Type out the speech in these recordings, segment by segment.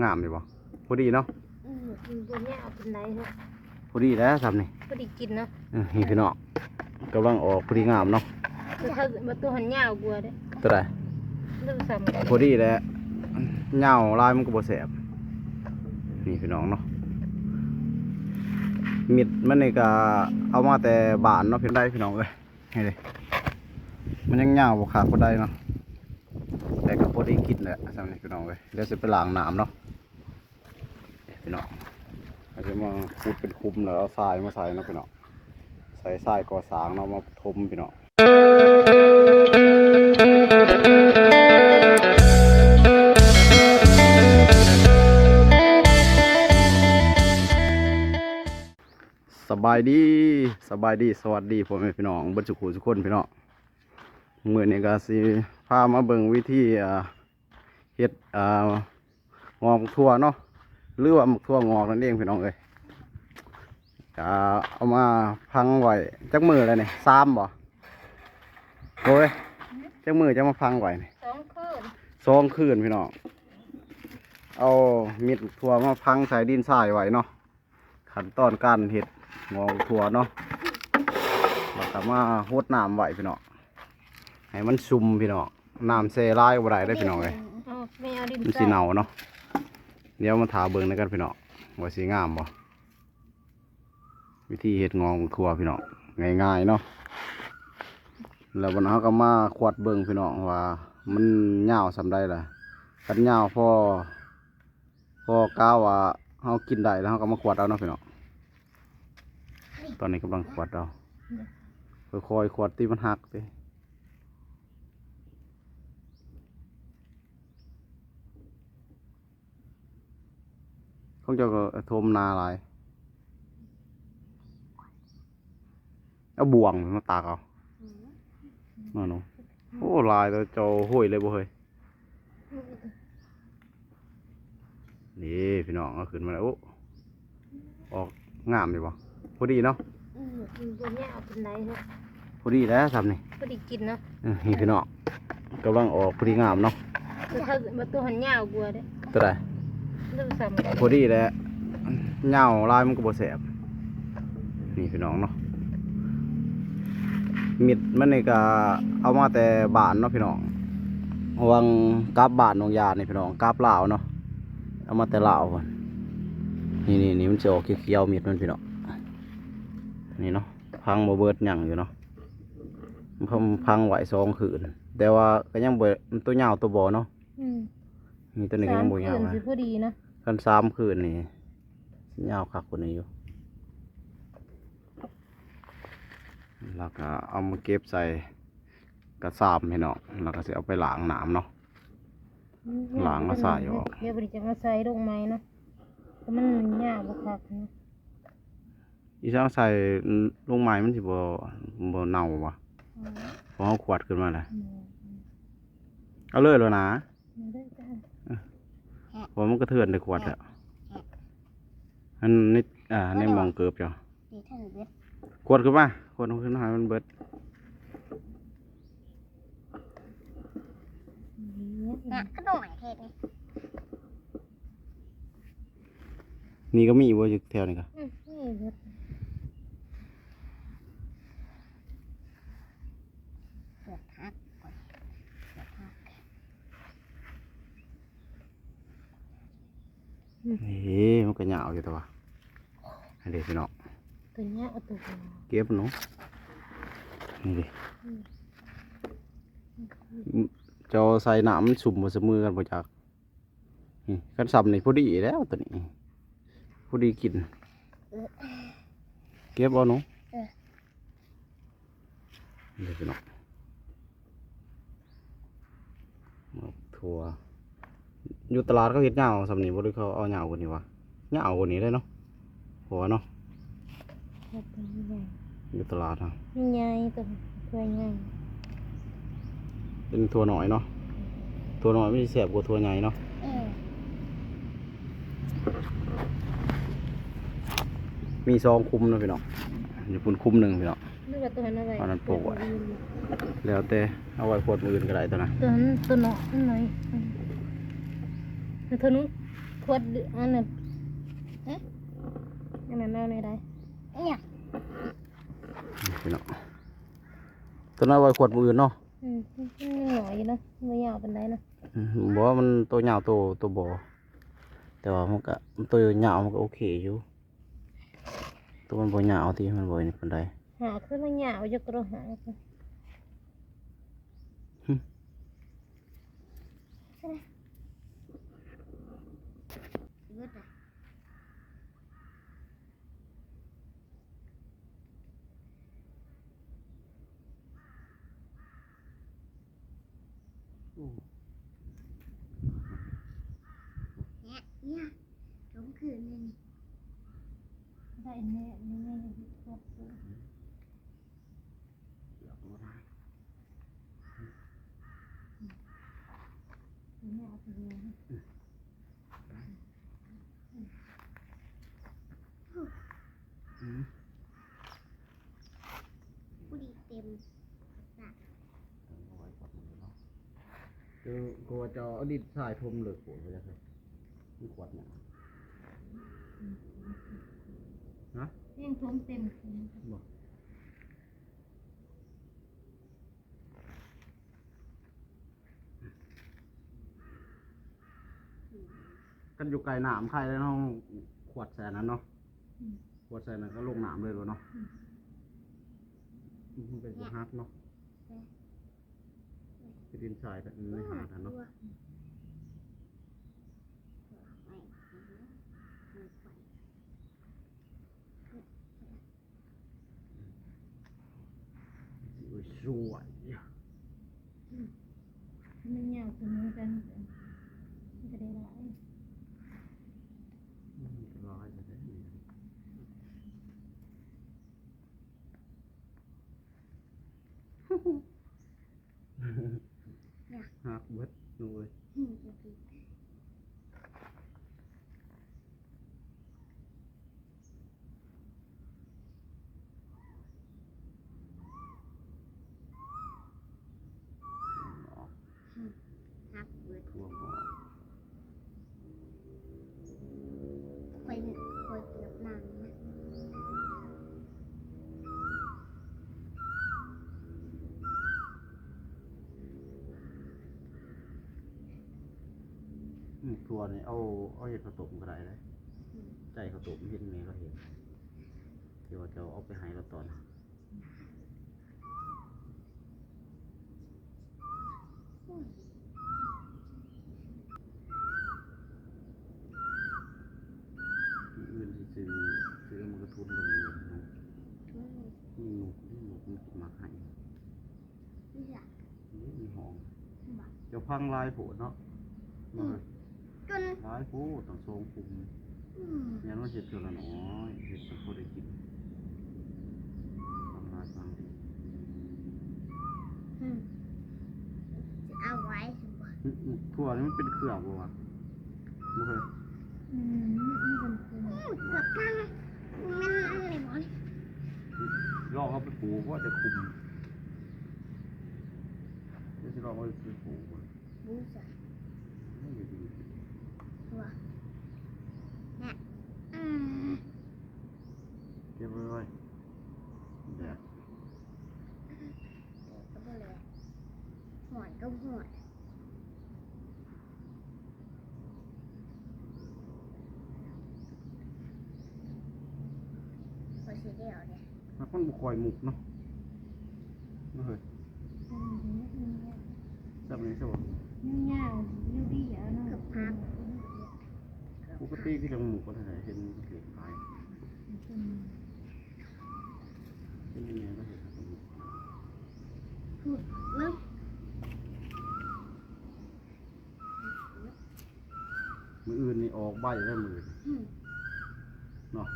งามอยู่บ่พอดีเนาะตัวเนี้ยเอาเป็นไรครับพอดีแล้วทำนี่พอดีกินเนาะนี่พี่น้องกำลังออกพอดีงามเนาะถ้ามาตัวหันยาวกลัวเด้ตัวใดพอดีแล้วเหงาลายมันก็บ่แสบนี่พี่น้องเนาะมิดมันนี่ก็เอามาแต่บ้านเนาะเพียงได้พี่น้องเลยนี่เลยมันยังเหงาบ่ขาดบ่ได้เนาะแต่ก็พอดีกินแหละสำหรับพี่น้องเลยเดี๋ยวจะไปล้างน้ำเนาะพี่น้องเราจะมาขุดเป็นคุมแล้วเอาทรายมาใส่เนาะพี่น้องใส่ทรายก่อสร้างเนาะมาทมพี่น้องสบายดีสวัสดีพ่อแม่พี่น้องเบิดสุขุทุกคนพี่น้องมื้อนี้ก็สิพามาเบิ่งวิธีเฮ็ดงอกทั่วเนาะหรือว่าหมกทั่วงอกนั่นเองพี่น้องเอ้ยจะเอามาพังไว้จักมืออะไรเนี่ย3บ่โอ้ยจักมือจะมาพังไว้นี่2 คืนพี่น้องเอามิดทั่วมาพังใส่ดินทรายไว้เนาะขั้นตอนการเฮ็ดงอกทั่วเนาะแล้วก็มาโหดน้ำไว้พี่น้องให้มันซุ่มพี่น้องน้ำเซลายบ่ได้ได้พี่น้องเลยมันสีเน่าเนาะเดี๋ยวมาถาเบิ่งในกันพี่น้องว่าสีงามบ่วิธีเฮ็ดงอกทั่วพี่น้องง่ายๆเนาะแล้ววันนี้เขาก็มาขวดเบิ่งพี่น้องว่ามันยาวสำได้ล่ะกันยาวพอกล้าว่าเขากินได้แล้วเขาก็มาขวดเอาเนาะพี่น้องตอนนี้กำลังขวดเอาค่อยๆขวดที่มันหักไปเขาจะก็ทมนาลายเอาบ่วงมาตากเอานั่นเนาะโอ้ลายตัวโจห้วยเลยบ่เฮ้ยนี่พี่น้องเอาขึ้นมาแล้วออกงามอยู่บ่พอดีเนาะตัวเนี้ยเอาเป็นไรครับพอดีแล้วทำนี่พอดีกินเนาะนี่พี่น้องกำลังออกพอดีงามเนาะถ้ามาตัวหันยาวกลัวเด้ตัวใดพอดีแล้วเหงาลายมันก็บ่แสบนี่พี่น้องเนาะมิดมันนี่ก็เอามาแต่บ้านเนาะพี่น้องวางกราบบ้านนองยานี่พี่น้องกราบลาวเนาะเอามาแต่ลาวนี่มันจะออกเขียวๆมิดมันพี่น้องนี่เนาะพังบ่เบิดหยังอยู่เนาะพังไหว2 คืนแต่ว่าก็ยังบ่มันตัวเหงาตัวบ่เนาะนี่ตัวนี้ก็ยังบ่เหงานะพอดีนะกัน3 คืนนี่เหงาคักกว่านี้อยู่แล้วก็เอามาเก็บใส่กระสอบพี่น้องแล้วก็จะเอาไปล้างน้ำเนาะล้างมาใส่ออกเดี๋ยวจะมาใส่ลงไม้นะแต่มันยากบุคักนะอีช่างใส่ลงไม้มันสิบ่เน่าวะพอเขาขวดขึ้นมาเลยเอาเลยแล้วนะพอมันก็เถื่อนในขวดแล้วอันนี้ในมองเกือบจ้ะขวดขึ้นมาขวดขึ้นมามันเบิดก็ดงหมายเทศนี่ก็มีอยู่อยู่แถวนี้ก็นี่มันก็เหงาอยู่ตัวอันนี้พี่น้องตัวเนี้ยตัวเก็บหนูนี่ดิจอใส่น้ำมันสุ่มมาเสมอกันบ่จากนี่กันสับนี่พอดีแล้วตัวนี้พอดีกินเก็บเอาหนูนี่พี่น้องถั่วอยู่ตลาดเขาเห็ดเหงาสำนีบ่ได้เขาเอาเหงากว่านี้วะเหงากว่านี้ได้เนาะหัวเนาะอยู่ตลาดนะใหญ่ตัวใหญ่เป็นถั่วหน่อยเนาะถั่วหน่อยไม่แสบกว่าถั่วใหญ่เนาะมี2 คุมนะพี่น้องอยู่ปุ่นคุม1พี่น้องตอนนั้นโปะไว้แล้วแต่เอาไว้ขวดอื่นก็ได้ตัวนั้นตัวน้อยหน่อยตัวนู้นโท วดอันนั้นเอ๊ะอันนั้นเอาในใดเนี่ย พี่น้องตัวน้อยไว้ขวดมืออื่นเนาะ มันยังหน่อยอยู่เนาะไม่ยาวปานใดเนาะ บอกว่ามันตัวยาวตัวบ่แต่ว่ามันก็ตัวยาวมันก็โอเคอยู่ตัวมันบ่ยาวที่มันบ่นี่ปานใด หาขึ้นมายาวอยู่กระหาค่ะเนี่ยล้มคืนเลยนี่ ได้แน่นี่แน่ที่ทวดตัวนี่เอาไปเลยนะ ผู้ดีเต็ม คือกลัวจะเอาดินทรายทมเหลือโผล่ไปแล้วมีขวดเนี่ยฮะ ยังท่วมเต็มคืน บอกกันอยู่ไกลหนามใครแล้วเนาะขวดแสนนั้นเนาะขวดแสนนั้นก็ลงหนามเลยเนาะมันเป็นหัวฮักเนาะเป็นดินทรายแต่มันไม่หากันเนาะสวย มันยาวคือมือกันมันก็ได้หลาย ร้อยจะได้หักเบิดนูเลยหักเบิด ทั่วหมอ คอยเกือบหนังนะ ทั่วนี่เอาเห็ดข้าวต้มก็ได้เลยใจข้าวต้มเห็นเมย์ก็เห็นเดี๋ยวจะเอาไปให้เราตอนอื่นที่ซื้อมันก็ทุนกันอยู่นี่หนูมันกินมาให้ นี่แหละ นี่มีหอม บัก เดี๋ยวพังลายโผล่เนาะ จน ลายโผล่ต้องทรงคุมเนี่ยมันเห็ดเถื่อนละน้อยเห็ดพอได้กินพังลายพังดี จะเอาไว้สิบ่ ทั่วนี่มันเป็นเครือบ่วะไม่เคย นี่เป็นคืน เกือบตั้งมันอะไรบ่ ลองเอาไปปลูกว่าจะคุมเดี๋ยวจะลองเอาไปปลูกมัน บูสะ ไม่ได้ดี ตัวเนี่ย เก็บไว้ไว้แดด ก็บ่เลยหอยก็หอยพอสิเดียวเนี่ย มันบุคอยหมุกเนาะไม่เคยจำนี้ใช่ป่ะ ยาวอยู่ดีอ่ะเนาะ เกือบพับ ปกติที่เราหมุกก็ได้เห็นเห็นขายเห็นยังไงก็เห็นครับ พูดมึง มืออื่นนี่ออกใบได้มือเนาะ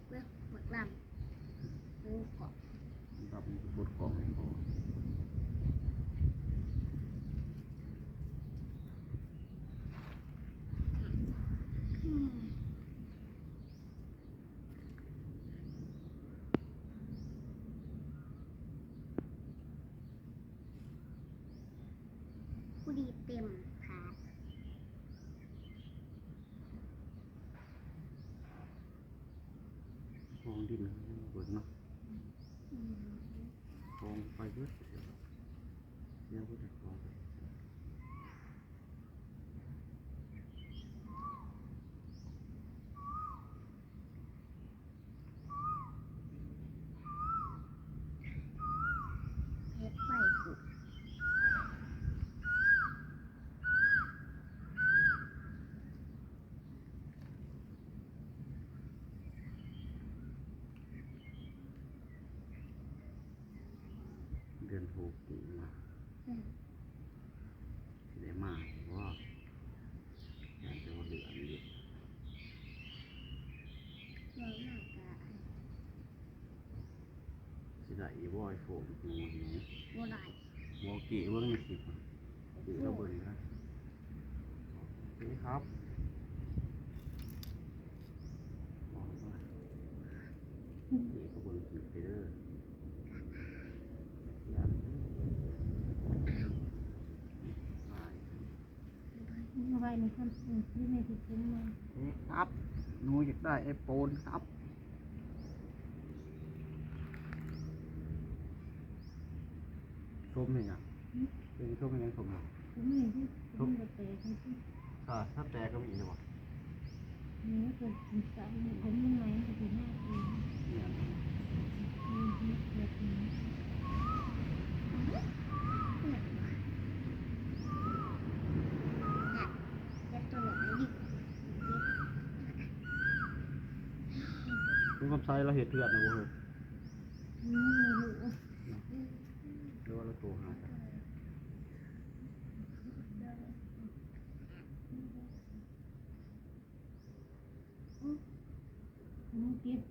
เบิกหมดลำมึงเกาะ ดับบดกล่องให้พอ ดีเต็มถาด กองดินเบิดเนาะ อืม กองไฟเบิดยังบ่ได้กอง เฮ็ดไฟกู เดือนหกนี่มา อืม สิได้มาว่าอยากจะว่าเดือนอยู่ เราหน้ากะ สิได้อีบ่อยโฟมหนูนี่ บ่ได้ โมกิเบิ่งในคลิปอะกิเราเบิ่งนะนี่ครับบอกว่านี่ก็เบิ่งคลิปไปเด้ออยากถ่าย เอาไว้ในขั้นที่ในที่ทิ้งมา นี่ครับหนูอยากได้ไอโฟนครับชมเนี่ยเป็นชมยังชมอยู่ ผมเห็นที่ผมกระเตะที่ ถ้าแต่ก็มีนะวะ นี่ก็เป็นสาวผมยังไงก็เป็นหน้าเอง เนี่ย แบบนี้ เฮ็ดตัวไหนดิ เป็นคำใช้เราเห็ดเถื่อนนะเว้ย นี่โอ้โห หรือว่าเราโตหากัน นี่เก็บ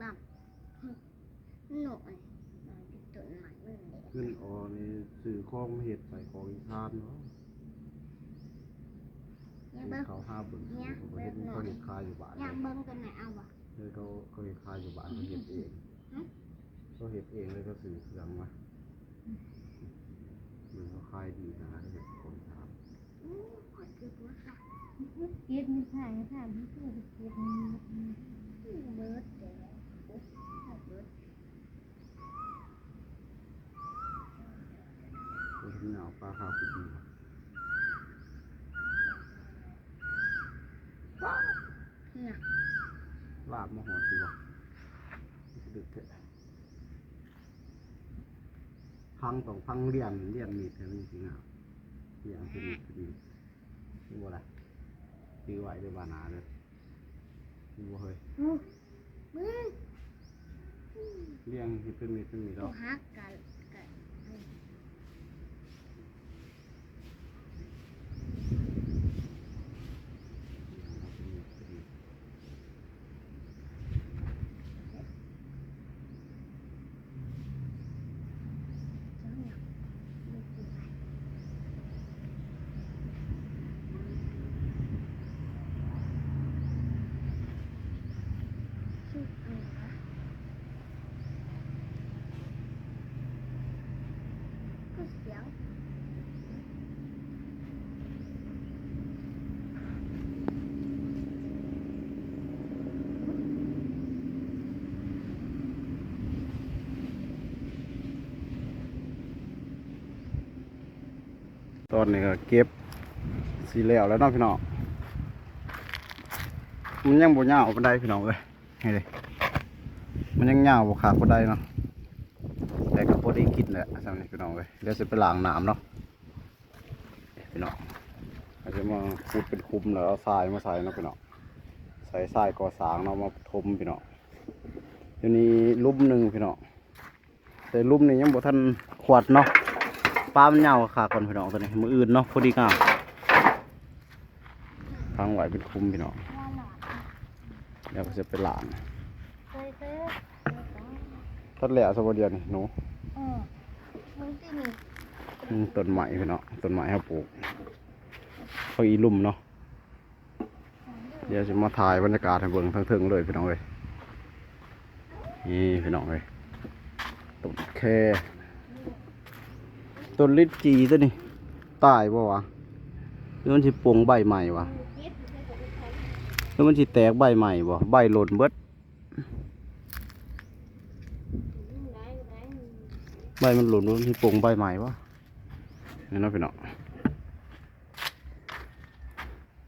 ลำหน่อยต้นไม้มันเลย เงินออนี่ซื้อของมาเห็ดไปของอีสานเนาะ อย่า เห็ เบิ่ น ง เขาห้าเบิ่งเขาเห็นเขาเห็ดขายอยู่บ้าน อย่าเบิ่งตัวไหนเอาวะ เลยเขาเห็ดขายอยู่บ้านเขาเห็ดเองเขาเห็ดเองเลยก็ซื้อเครื่องมาเหมือนเขาขายดีนะเห็ดของอีสาน ขอคือบัวค่ะ เก็บนี่ถ่ายถ่ายที่เพื่อเก็บนี่ เบิร์ดเดี๋ยวเบิร์ด เขาเห็นเหงาปลาขาวคุดี เนี่ย ลาบมาหอดสิวะดึกเถอะพังต้องพังเลี่ยนมีดเท่านี้จริงอ่ะเลี่ยนเป็นมีดพอดีนี่บ่ไรซื้อไว้ด้วยบานาเลยนี่บ่เฮ้ย มึง เลี่ยงให้เป็นมีดกูแล้ว ฮักกัน ก็เสียง ตอนนี้ก็เก็บสีแล้วแล้วเนาะพี่น้องมันยังบ่ยาวปานใดพี่น้องเอ้ยนี่เลยมันยังยาวบ่ขาดปานใดเนาะแต่ก็พอได้กินแหละสำหรับพี่น้องเอ้ยเดี๋ยวสิไปล้างน้ำเนาะพี่น้องอาจจะมาขุดเป็นคุมแล้วเอาทรายมาใส่เนาะพี่น้องใส่ทรายก่อสร้างเนาะมาถมพี่น้องเดี๋ยวนี้ลุ่มหนึ่งพี่น้องแต่ลุ่มนี้ยังบ่ทันขวดเนาะปลามันยาวขาก่อนพี่น้องตัวนี้มืออื่นเนาะพอดีงามทางไหวเป็นคุมพี่น้อง ว่าหลอด เดี๋ยวก็จะไปล้าง เคย ทัดแหล่สวัสดีนี่หนู มึงที่นี่ ต้นไม้พี่น้องต้นไม้ครับปลูกเขาอีลุ่มเนาะเดี๋ยวจะมาถ่ายบรรยากาศให้เบิ่งทั้งเทิงเลยพี่น้องเลยนี่พี่น้องเลยต้นแค่ต้นลิ้นจีตัวนี้ตายป่าวะหรือมันสิปลงใบใหม่วะหรือมันสิแตกใบใหม่บ่ใบหล่นเบิดใบมันหล่นมันสิปลงใบใหม่วะนี่เนาะพี่น้อง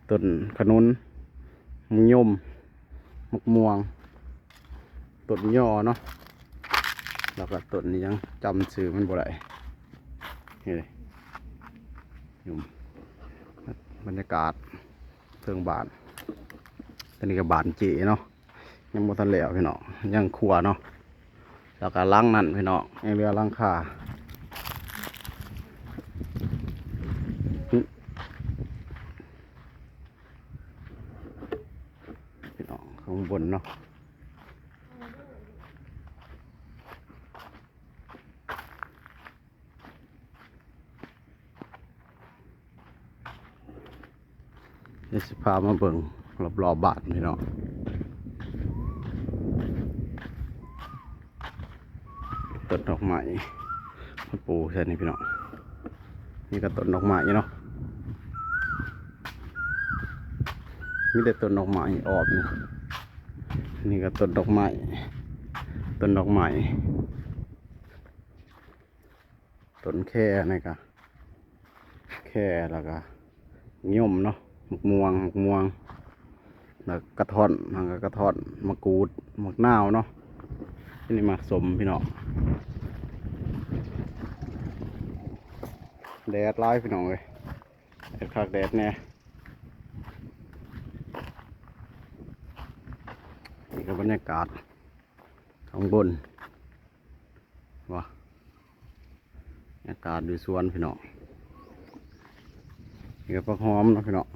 ต้นขนุนมะยมมะม่วงต้นย่อเนาะแล้วก็ต้นนี้ยังจำชื่อมันบ่ได้นี่เลยบรรยากาศเทิงบานตอนนี้ก็บานเจ๋เนาะยังบ่ทันแล้วพี่น้องยังขัวเนาะแล้วก็ล้างนั่นพี่น้องยังเรือล้างขาพี่น้องข้างบนเนาะนี่สิพามาเบิ่งรอบๆบ้านพี่น้องต้นดอกไม้มาปลูกใช่ไหมพี่น้องนี่ก็ต้นดอกไม้เนาะมีแต่ต้นดอกไม้ออกนี่ก็ต้นดอกไม้ต้นดอกไม้ต้นแค่นี่ก็แค่แล้วก็ย่อมเนาะมะม่วงแล้วกระท่อนทางกระท่อนมะกรูดมะนาวเนาะนี่มาสมพี่น้องแดดร้ายพี่น้องเลยแดดคักแดดเนี่ยนี่ก็บรรยากาศข้างบนว้าบรรยากาศดูสวนพี่น้องนี่ก็ผักหอมเนาะพี่น้อง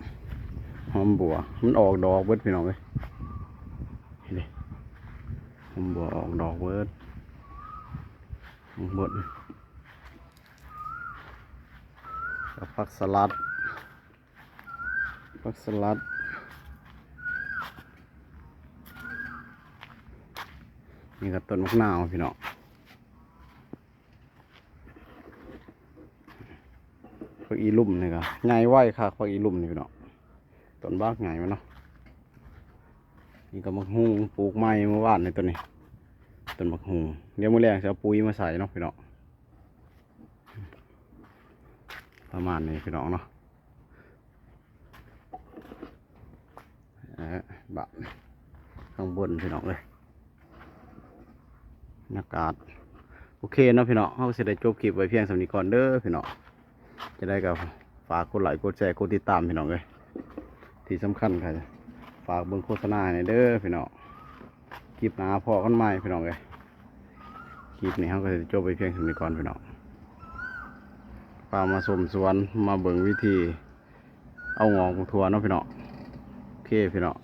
หอมบัวมันออกดอกเบิดพี่น้องเลยนี่หอมบัวออกดอกเบิดบดกับผักสลัดนี่ก็ต้นมะนาวพี่น้องผักอีลุ่มนี่ก็ไงไหวค่ะผักอีลุ่มนี่พี่น้องต้นบ้าไงมันเนาะนี่ก็มะฮุ่งปลูกไม้เมื่อวานในต้นนี้ต้นมะฮุ่งเดี๋ยวมื้อแรงจะเอาปุ๋ยมาใส่เนาะพี่น้องประมาณนี้พี่น้องเนาะบ้านข้างบนพี่น้องเลยบรรยากาศโอเคเนาะพี่น้องเขาจะได้จบคลิปไว้เพียงสำนี้ก่อนเด้อพี่น้องจะได้กับฝากกดไลค์กดแชร์กดติดตามพี่น้องเลยที่สำคัญค่ะฝากเบิ่งโฆษณาให้เด้อพี่น้องคลิปหน้าพอกันใหม่พี่น้องเลยคลิปนี้เขาก็จะจบไปเพียงสำนี้ก่อนพี่น้องพามาชมสวนมาเบิ่งวิธีเอางอกทัวเนาะพี่น้องโอเคพี่น้อง